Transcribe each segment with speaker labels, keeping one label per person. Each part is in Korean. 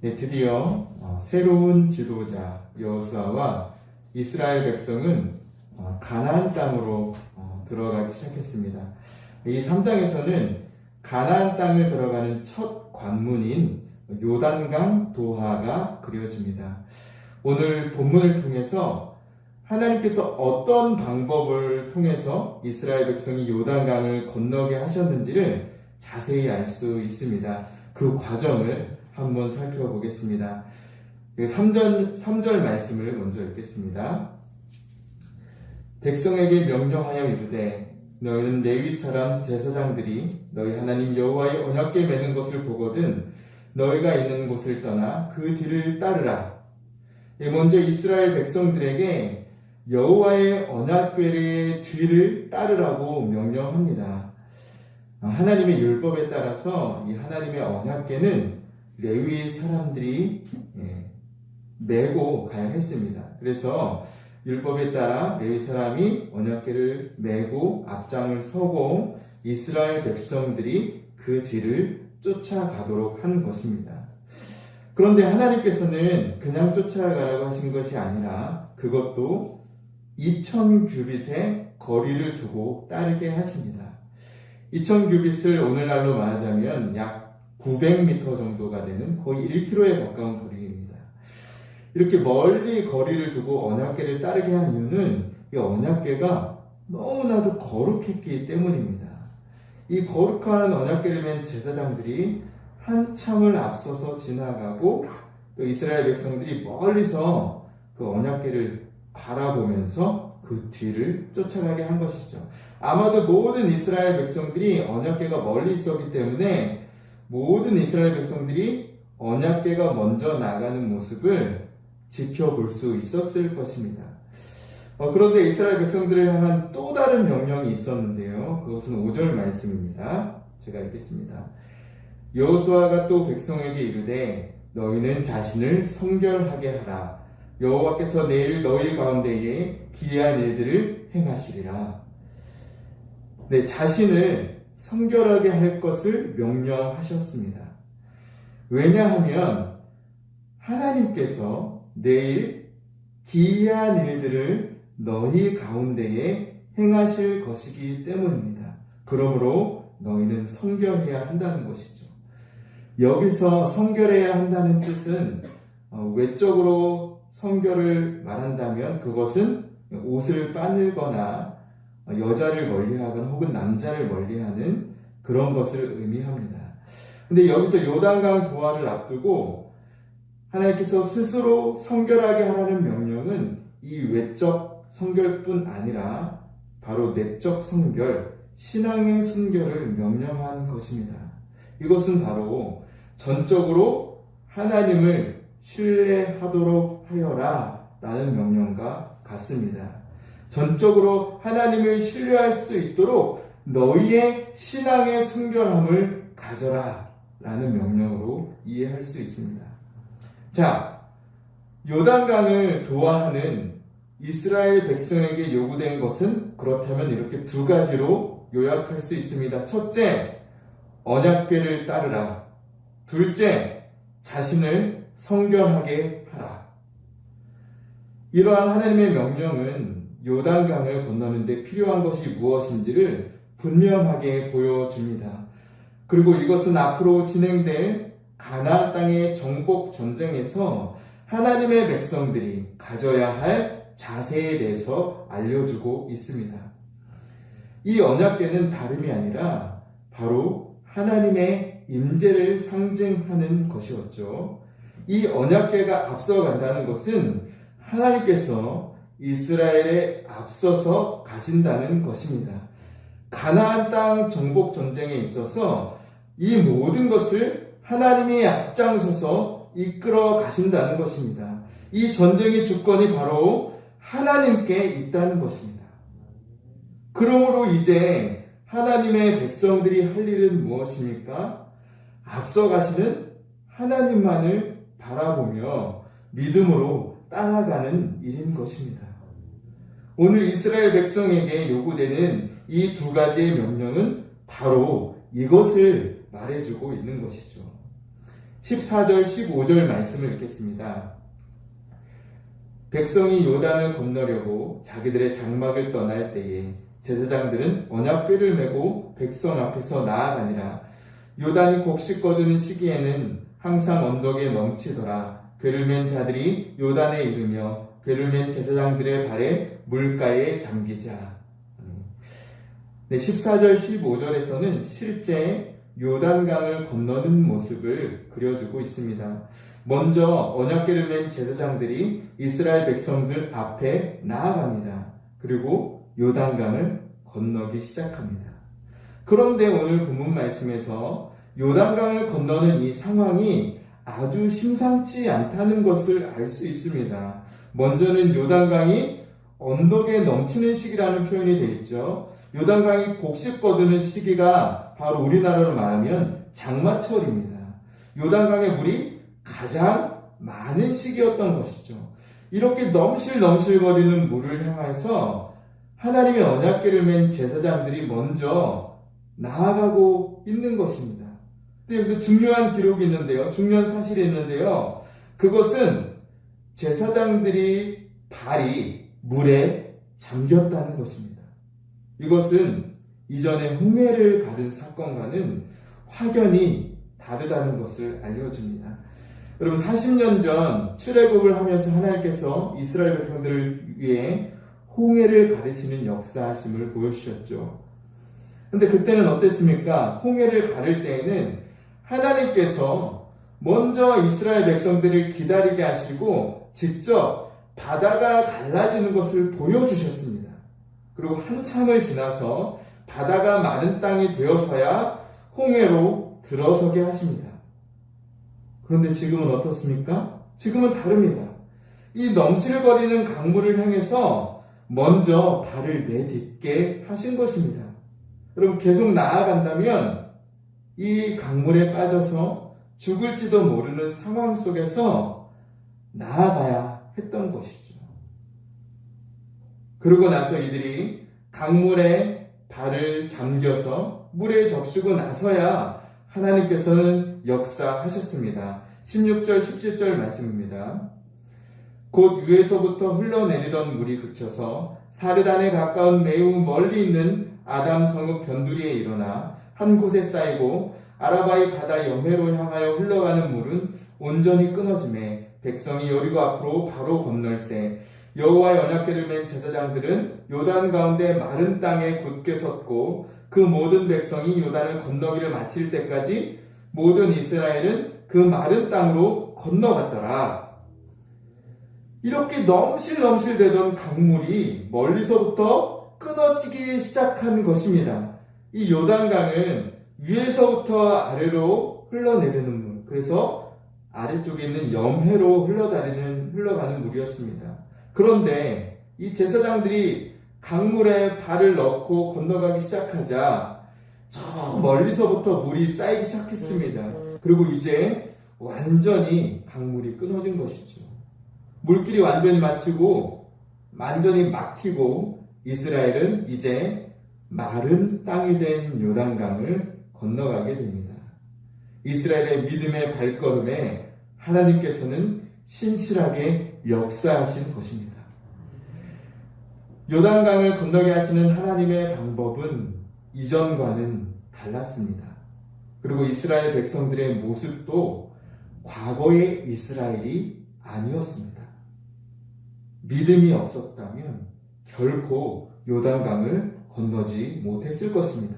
Speaker 1: 네, 드디어 새로운 지도자 여호수아와 이스라엘 백성은 가나안 땅으로 들어가기 시작했습니다. 이 3장에서는 가나안 땅을 들어가는 첫 관문인 요단강 도하가 그려집니다. 오늘 본문을 통해서 하나님께서 어떤 방법을 통해서 이스라엘 백성이 요단강을 건너게 하셨는지를 자세히 알 수 있습니다. 그 과정을 한번 살펴보겠습니다. 3절 말씀을 먼저 읽겠습니다. 백성에게 명령하여 이르되 너희는 레위 사람 제사장들이 너희 하나님 여호와의 언약궤 매는 것을 보거든 너희가 있는 곳을 떠나 그 뒤를 따르라. 먼저 이스라엘 백성들에게 여호와의 언약궤의 뒤를 따르라고 명령합니다. 하나님의 율법에 따라서 이 하나님의 언약궤는 레위 사람들이 메고 가야 했습니다. 그래서 율법에 따라 레위 사람이 언약궤를 메고 앞장을 서고 이스라엘 백성들이 그 뒤를 쫓아가도록 한 것입니다. 그런데 하나님께서는 그냥 쫓아가라고 하신 것이 아니라 그것도 2000규빗의 거리를 두고 따르게 하십니다. 2000규빗을 오늘날로 말하자면 약 900m 정도가 되는 거의 1km에 가까운 거리입니다. 이렇게 멀리 거리를 두고 언약궤를 따르게 한 이유는 이 언약궤가 너무나도 거룩했기 때문입니다. 이 거룩한 언약궤를 맨 제사장들이 한참을 앞서서 지나가고 또 이스라엘 백성들이 멀리서 그 언약궤를 바라보면서 그 뒤를 쫓아가게 한 것이죠. 아마도 모든 이스라엘 백성들이 언약궤가 멀리 있었기 때문에 모든 이스라엘 백성들이 언약궤가 먼저 나가는 모습을 지켜볼 수 있었을 것입니다. 그런데 이스라엘 백성들을 향한 또 다른 명령이 있었는데요. 그것은 5절 말씀입니다. 제가 읽겠습니다. 여호수아가 또 백성에게 이르되 너희는 자신을 성결하게 하라. 여호와께서 내일 너희 가운데에 기이한 일들을 행하시리라. 네, 자신을 성결하게 할 것을 명령하셨습니다. 왜냐하면 하나님께서 내일 기이한 일들을 너희 가운데에 행하실 것이기 때문입니다. 그러므로 너희는 성결해야 한다는 것이죠. 여기서 성결해야 한다는 뜻은 외적으로 성결을 말한다면 그것은 옷을 빠늘거나 여자를 멀리하거나 혹은 남자를 멀리하는 그런 것을 의미합니다. 근데 여기서 요단강 도하를 앞두고 하나님께서 스스로 성결하게 하라는 명령은 이 외적 성결뿐 아니라 바로 내적 성결, 신앙의 순결을 명령한 것입니다. 이것은 바로 전적으로 하나님을 신뢰하도록 하여라 라는 명령과 같습니다. 전적으로 하나님을 신뢰할 수 있도록 너희의 신앙의 순결함을 가져라 라는 명령으로 이해할 수 있습니다. 자, 요단강을 도하하는 이스라엘 백성에게 요구된 것은 그렇다면 이렇게 두 가지로 요약할 수 있습니다. 첫째, 언약궤를 따르라. 둘째, 자신을 성결하게 하라. 이러한 하나님의 명령은 요단강을 건너는 데 필요한 것이 무엇인지를 분명하게 보여줍니다. 그리고 이것은 앞으로 진행될 가나안 땅의 정복 전쟁에서 하나님의 백성들이 가져야 할 자세에 대해서 알려주고 있습니다. 이 언약궤는 다름이 아니라 바로 하나님의 임재를 상징하는 것이었죠. 이 언약궤가 앞서간다는 것은 하나님께서 이스라엘에 앞서서 가신다는 것입니다. 가나안 땅 정복 전쟁에 있어서 이 모든 것을 하나님이 앞장서서 이끌어 가신다는 것입니다. 이 전쟁의 주권이 바로 하나님께 있다는 것입니다. 그러므로 이제 하나님의 백성들이 할 일은 무엇입니까? 앞서 가시는 하나님만을 바라보며 믿음으로 따라가는 일인 것입니다. 오늘 이스라엘 백성에게 요구되는 이 두 가지의 명령은 바로 이것을 말해주고 있는 것이죠. 14절, 15절 말씀을 읽겠습니다. 백성이 요단을 건너려고 자기들의 장막을 떠날 때에 제사장들은 언약궤를 메고 백성 앞에서 나아가니라. 요단이 곡식 거두는 시기에는 항상 언덕에 넘치더라. 궤를 맨 자들이 요단에 이르며 궤를 맨 제사장들의 발에 물가에 잠기자. 네, 14절, 15절에서는 실제 요단강을 건너는 모습을 그려주고 있습니다. 먼저 언약궤를 맨 제사장들이 이스라엘 백성들 앞에 나아갑니다. 그리고 요단강을 건너기 시작합니다. 그런데 오늘 본문 말씀에서 요단강을 건너는 이 상황이 아주 심상치 않다는 것을 알 수 있습니다. 먼저는 요단강이 언덕에 넘치는 시기라는 표현이 되어 있죠. 요단강이 곡식 거두는 시기가 바로 우리나라로 말하면 장마철입니다. 요단강의 물이 가장 많은 시기였던 것이죠. 이렇게 넘실넘실거리는 물을 향해서 하나님의 언약궤를 맨 제사장들이 먼저 나아가고 있는 것입니다. 근데 여기서 중요한 기록이 있는데요. 중요한 사실이 있는데요. 그것은 제사장들이 발이 물에 잠겼다는 것입니다. 이것은 이전에 홍해를 가른 사건과는 확연히 다르다는 것을 알려줍니다. 여러분 40년 전 출애굽을 하면서 하나님께서 이스라엘 백성들을 위해 홍해를 가르시는 역사하심을 보여주셨죠. 근데 그때는 어땠습니까? 홍해를 가를 때에는 하나님께서 먼저 이스라엘 백성들을 기다리게 하시고 직접 바다가 갈라지는 것을 보여주셨습니다. 그리고 한참을 지나서 바다가 마른 땅이 되어서야 홍해로 들어서게 하십니다. 그런데 지금은 어떻습니까? 지금은 다릅니다. 이 넘실거리는 강물을 향해서 먼저 발을 내딛게 하신 것입니다. 여러분 계속 나아간다면 이 강물에 빠져서 죽을지도 모르는 상황 속에서 나아가야 했던 것이죠. 그러고 나서 이들이 강물에 발을 잠겨서 물에 적시고 나서야 하나님께서는 역사하셨습니다. 16절, 17절 말씀입니다. 곧 위에서부터 흘러내리던 물이 그쳐서 사르단에 가까운 매우 멀리 있는 아담 성읍 변두리에 일어나 한 곳에 쌓이고 아라바의 바다 여매로 향하여 흘러가는 물은 온전히 끊어지매 백성이 여리고 앞으로 바로 건널세 여호와의 언약궤를 맨 제사장들은 요단 가운데 마른 땅에 굳게 섰고 그 모든 백성이 요단을 건너기를 마칠 때까지 모든 이스라엘은 그 마른 땅으로 건너갔더라. 이렇게 넘실넘실되던 강물이 멀리서부터 끊어지기 시작한 것입니다. 이 요단강은 위에서부터 아래로 흘러내리는 물, 그래서 아래쪽에 있는 염해로 흘러가는 물이었습니다. 그런데 이 제사장들이 강물에 발을 넣고 건너가기 시작하자 저 멀리서부터 물이 쌓이기 시작했습니다. 그리고 이제 완전히 강물이 끊어진 것이죠. 물길이 완전히 막히고 이스라엘은 이제 마른 땅이 된 요단강을 건너가게 됩니다. 이스라엘의 믿음의 발걸음에 하나님께서는 신실하게 역사하신 것입니다. 요단강을 건너게 하시는 하나님의 방법은 이전과는 달랐습니다. 그리고 이스라엘 백성들의 모습도 과거의 이스라엘이 아니었습니다. 믿음이 없었다면 결코 요단강을 건너지 못했을 것입니다.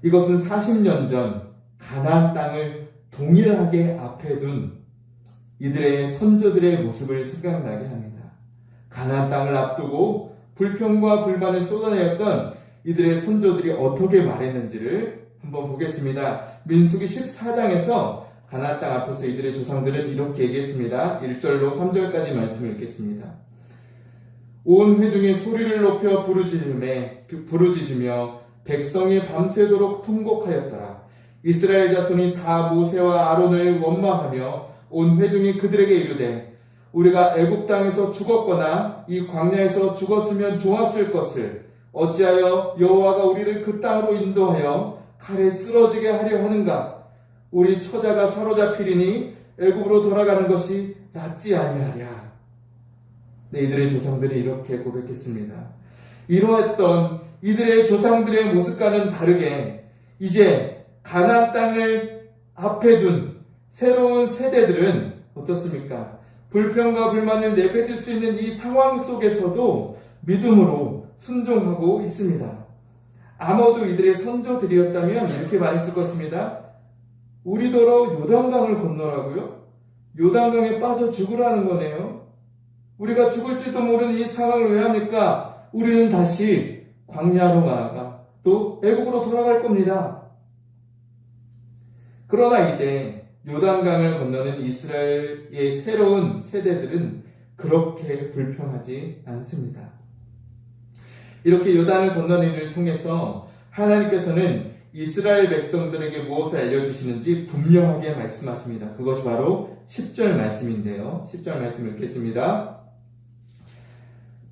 Speaker 1: 이것은 40년 전 가나안 땅을 동일하게 앞에 둔 이들의 선조들의 모습을 생각나게 합니다. 가나안 땅을 앞두고 불평과 불만을 쏟아내었던 이들의 선조들이 어떻게 말했는지를 한번 보겠습니다. 민수기 14장에서 가나안 땅 앞에서 이들의 조상들은 이렇게 얘기했습니다. 1절로 3절까지 말씀을 읽겠습니다. 온 회중이 소리를 높여 부르짖으며 백성이 밤새도록 통곡하였더라. 이스라엘 자손이 다 모세와 아론을 원망하며 온 회중이 그들에게 이르되 우리가 애굽 땅에서 죽었거나 이 광야에서 죽었으면 좋았을 것을 어찌하여 여호와가 우리를 그 땅으로 인도하여 칼에 쓰러지게 하려 하는가? 우리 처자가 사로잡히리니 애굽으로 돌아가는 것이 낫지 아니하랴. 네, 이들의 조상들이 이렇게 고백했습니다. 이러했던 이들의 조상들의 모습과는 다르게 이제 가나안 땅을 앞에 둔 새로운 세대들은 어떻습니까? 불평과 불만을 내뱉을 수 있는 이 상황 속에서도 믿음으로 순종하고 있습니다. 아마도 이들의 선조들이었다면 이렇게 말했을 것입니다. 우리더러 요단강을 건너라고요? 요단강에 빠져 죽으라는 거네요. 우리가 죽을지도 모르는 이 상황을 왜 합니까? 우리는 다시 광야로 나아가 또 애국으로 돌아갈 겁니다. 그러나 이제 요단강을 건너는 이스라엘의 새로운 세대들은 그렇게 불평하지 않습니다. 이렇게 요단을 건너는 일을 통해서 하나님께서는 이스라엘 백성들에게 무엇을 알려주시는지 분명하게 말씀하십니다. 그것이 바로 10절 말씀인데요. 10절 말씀 읽겠습니다.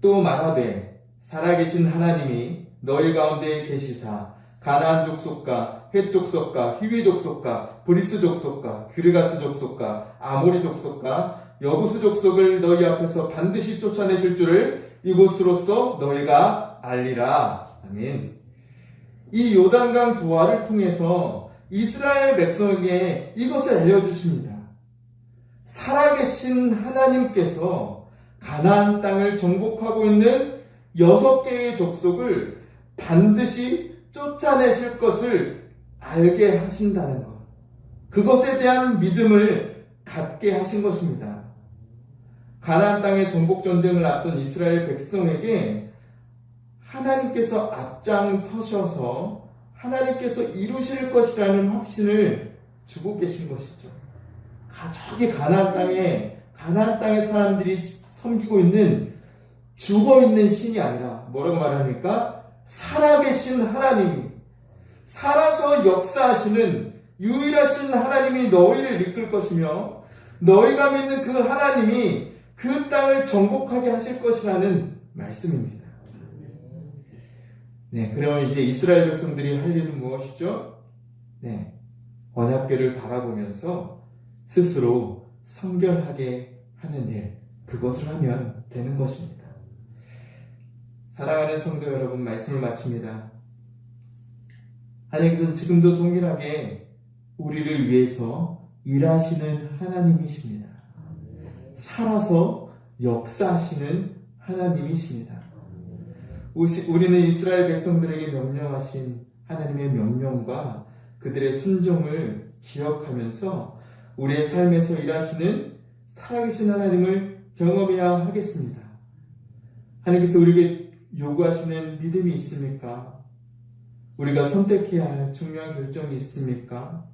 Speaker 1: 또 말하되 살아계신 하나님이 너희 가운데 계시사 가나안 족속과 헷 족속과 히위 족속과 브리스 족속과 기르가스 족속과 아모리 족속과 여부스 족속을 너희 앞에서 반드시 쫓아내실 줄을 이곳으로서 너희가 알리라. 아멘. 이 요단강 도하를 통해서 이스라엘 백성에게 이것을 알려주십니다. 살아계신 하나님께서 가나안 땅을 정복하고 있는 6개의 족속을 반드시 쫓아내실 것을 알게 하신다는 것. 그것에 대한 믿음을 갖게 하신 것입니다. 가나안 땅의 정복 전쟁을 앞둔 이스라엘 백성에게 하나님께서 앞장서셔서 하나님께서 이루실 것이라는 확신을 주고 계신 것이죠. 저기 가나안 땅에 사람들이 섬기고 있는 죽어있는 신이 아니라 뭐라고 말합니까? 살아계신 하나님이, 살아서 역사하시는 유일하신 하나님이 너희를 이끌 것이며 너희가 믿는 그 하나님이 그 땅을 정복하게 하실 것이라는 말씀입니다. 네, 그러면 이제 이스라엘 백성들이 할 일은 무엇이죠? 네, 언약궤를 바라보면서 스스로 성결하게 하는 일, 그것을 하면 되는 것입니다. 사랑하는 성도 여러분, 말씀을 마칩니다. 하나님께서는 지금도 동일하게 우리를 위해서 일하시는 하나님이십니다. 살아서 역사하시는 하나님이십니다. 우리는 이스라엘 백성들에게 명령하신 하나님의 명령과 그들의 순종을 기억하면서 우리의 삶에서 일하시는 살아계신 하나님을 경험해야 하겠습니다. 하나님께서 우리에게 요구하시는 믿음이 있습니까? 우리가 선택해야 할 중요한 결정이 있습니까?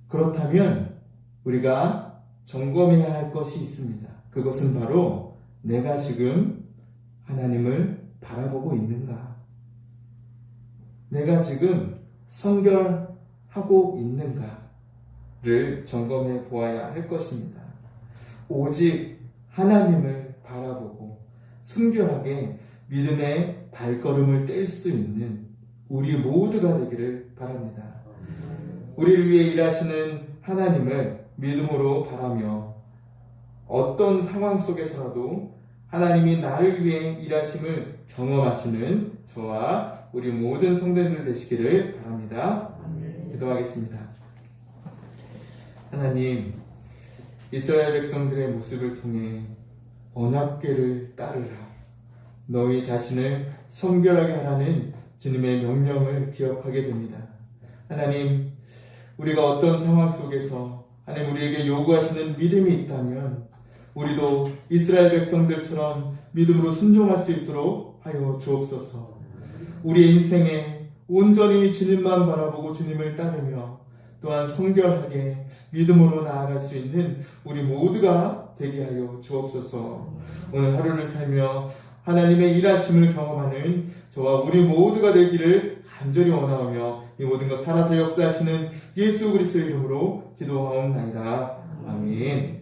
Speaker 1: 그렇다면 우리가 점검해야 할 것이 있습니다. 그것은 바로 내가 지금 하나님을 바라보고 있는가? 내가 지금 성결하고 있는가를 점검해 보아야 할 것입니다. 오직 하나님을 바라보고 순결하게 믿음의 발걸음을 뗄 수 있는 우리 모두가 되기를 바랍니다. 우리를 위해 일하시는 하나님을 믿음으로 바라며 어떤 상황 속에서라도 하나님이 나를 위해 일하심을 경험하시는 저와 우리 모든 성도님들 되시기를 바랍니다. 기도하겠습니다. 하나님, 이스라엘 백성들의 모습을 통해 언약궤를 따르라, 너희 자신을 성결하게 하라는 주님의 명령을 기억하게 됩니다. 하나님, 우리가 어떤 상황 속에서 하나님 우리에게 요구하시는 믿음이 있다면 우리도 이스라엘 백성들처럼 믿음으로 순종할 수 있도록 하여 주옵소서. 우리의 인생에 온전히 주님만 바라보고 주님을 따르며 또한 성결하게 믿음으로 나아갈 수 있는 우리 모두가 되게 하여 주옵소서. 오늘 하루를 살며 하나님의 일하심을 경험하는 저와 우리 모두가 되기를 간절히 원하오며 이 모든 것 살아서 역사하시는 예수 그리스도의 이름으로 기도하옵나이다. 아멘.